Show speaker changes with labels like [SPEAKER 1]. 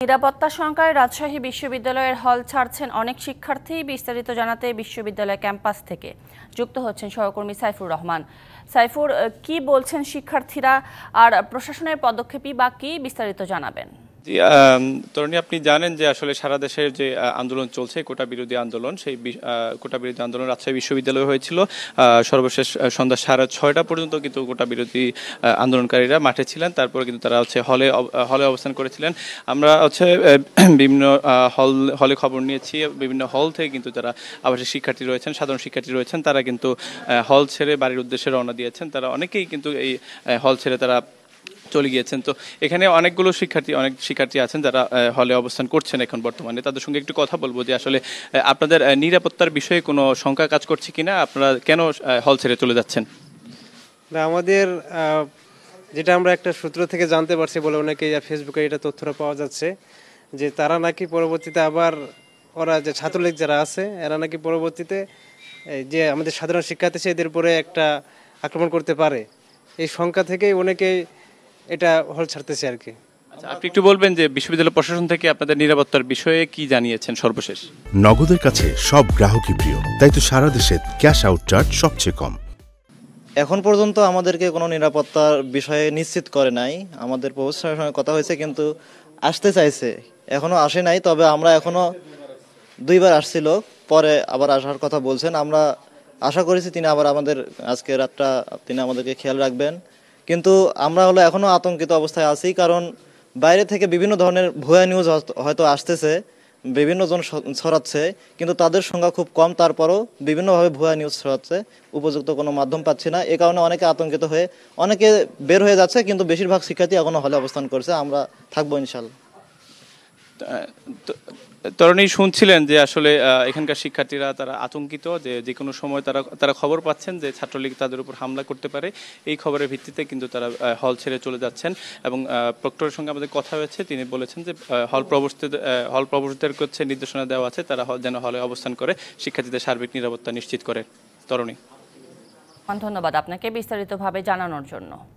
[SPEAKER 1] নিরাপত্তা শঙ্কায় রাজশাহী বিশ্ববিদ্যালয়ের হল ছাড়ছেন অনেক শিক্ষার্থী। বিস্তারিত জানাতে বিশ্ববিদ্যালয় ক্যাম্পাস থেকে যুক্ত হচ্ছেন সহকর্মী সাইফুর রহমান। সাইফুর, কি বলছেন শিক্ষার্থীরা আর প্রশাসনের পদক্ষেপই বা কি, বিস্তারিত জানাবেন।
[SPEAKER 2] তরুণী, আপনি জানেন যে আসলে সারা দেশের যে আন্দোলন চলছে, কোটা বিরোধী আন্দোলন, সেই কোটা বিরোধী আন্দোলন রাজশাহী বিশ্ববিদ্যালয়ে হয়েছিল। সর্বশেষ সন্ধ্যা 6:30 পর্যন্ত কিন্তু কোটা বিরোধী আন্দোলনকারীরা মাঠে ছিলেন। তারপরে কিন্তু তারা হলে অবস্থান করেছিলেন। আমরা বিভিন্ন হলে খবর নিয়েছি। বিভিন্ন হল থেকে কিন্তু যারা আবাসিক শিক্ষার্থী রয়েছেন, সাধারণ শিক্ষার্থী রয়েছেন, তারা কিন্তু হল ছেড়ে বাড়ির উদ্দেশ্যে রওনা দিয়েছেন। তারা অনেকেই কিন্তু এই হল ছেড়ে তারা চলে গিয়েছেন। তো এখানে অনেক শিক্ষার্থী আছেন যারা হলে অবস্থান করছেন এখন বর্তমানে। তাদের সঙ্গে একটু কথা বলবো যে আসলে আপনাদের নিরাপত্তার বিষয়ে কোনো শঙ্কা কাজ করছে কিনা, আপনারা কেন হল ছেড়ে চলে যাচ্ছেন?
[SPEAKER 3] আমাদের যেটা আমরা একটা সূত্র থেকে জানতে পারছি বলে অনেকে ফেসবুকে এটা তথ্যটা পাওয়া যাচ্ছে যে তারা নাকি পরবর্তীতে আবার ওরা যে ছাত্রলীগ যারা আছে এরা নাকি পরবর্তীতে যে আমাদের সাধারণ শিক্ষার্থী এদের উপরে একটা আক্রমণ করতে পারে। এই শঙ্কা থেকেই অনেকেই এটা হল ছাড়তেছে আর কি।
[SPEAKER 2] আচ্ছা, আপনি একটু বলবেন যে বিশ্ববিদ্যালয় প্রশাসন থেকে আপনাদের নিরাপত্তার বিষয়ে কি জানিয়েছেন সর্বশেষ?
[SPEAKER 4] নগদের কাছে সব গ্রাহকই প্রিয়, তাই তো সারা দেশে ক্যাশ আউট চার্জ সবচেয়ে কম।
[SPEAKER 5] এখন পর্যন্ত আমাদেরকে কোনো নিরাপত্তার বিষয়ে নিশ্চিত করে নাই। আমাদের প্রফেসরের সঙ্গে কথা হয়েছে, কিন্তু আসতে চাইছে, এখনো আসে নাই। তবে আমরা এখনো 2বার আসছিল, পরে আবার আসার কথা বলছেন। আমরা আশা করেছি তিনি আবার আজকে রাতটা তিনি আমাদেরকে খেয়াল রাখবেন। কিন্তু আমরা এখনো আতঙ্কিত অবস্থায় আছি, কারণ বাইরে থেকে বিভিন্ন ধরনের ভুয়া নিউজ হয়তো আসতেছে, বিভিন্ন জন ছড়াচ্ছে, কিন্তু তাদের সংখ্যা খুব কম। তারপরও বিভিন্নভাবে ভুয়া নিউজ ছড়াচ্ছে, উপযুক্ত কোনো মাধ্যম পাচ্ছি না। এ কারণে অনেকে আতঙ্কিত হয়ে অনেকে বের হয়ে যাচ্ছে, কিন্তু বেশিরভাগ শিক্ষার্থী এখনো হলে অবস্থান করছে। আমরা থাকবো ইনশাল্লাহ।
[SPEAKER 2] তরুণী, শুনছিলেন যে আসলে এখানকার শিক্ষার্থীরা তারা আতঙ্কিত, যে কোনো সময় তারা খবর পাচ্ছেন যে ছাত্রলীগ তাদের উপর হামলা করতে পারে। এই খবরের ভিত্তিতে কিন্তু তারা হল ছেড়ে চলে যাচ্ছেন। এবং প্রক্টরের সঙ্গে আমাদের কথা হয়েছে, তিনি বলেছেন যে হল প্রবর্তিতের কাছে নির্দেশনা দেওয়া আছে, তারা যেন হলে অবস্থান করে শিক্ষার্থীদের সার্বিক নিরাপত্তা নিশ্চিত করে। তরুণী,
[SPEAKER 1] ধন্যবাদ আপনাকে বিস্তারিতভাবে জানানোর জন্য।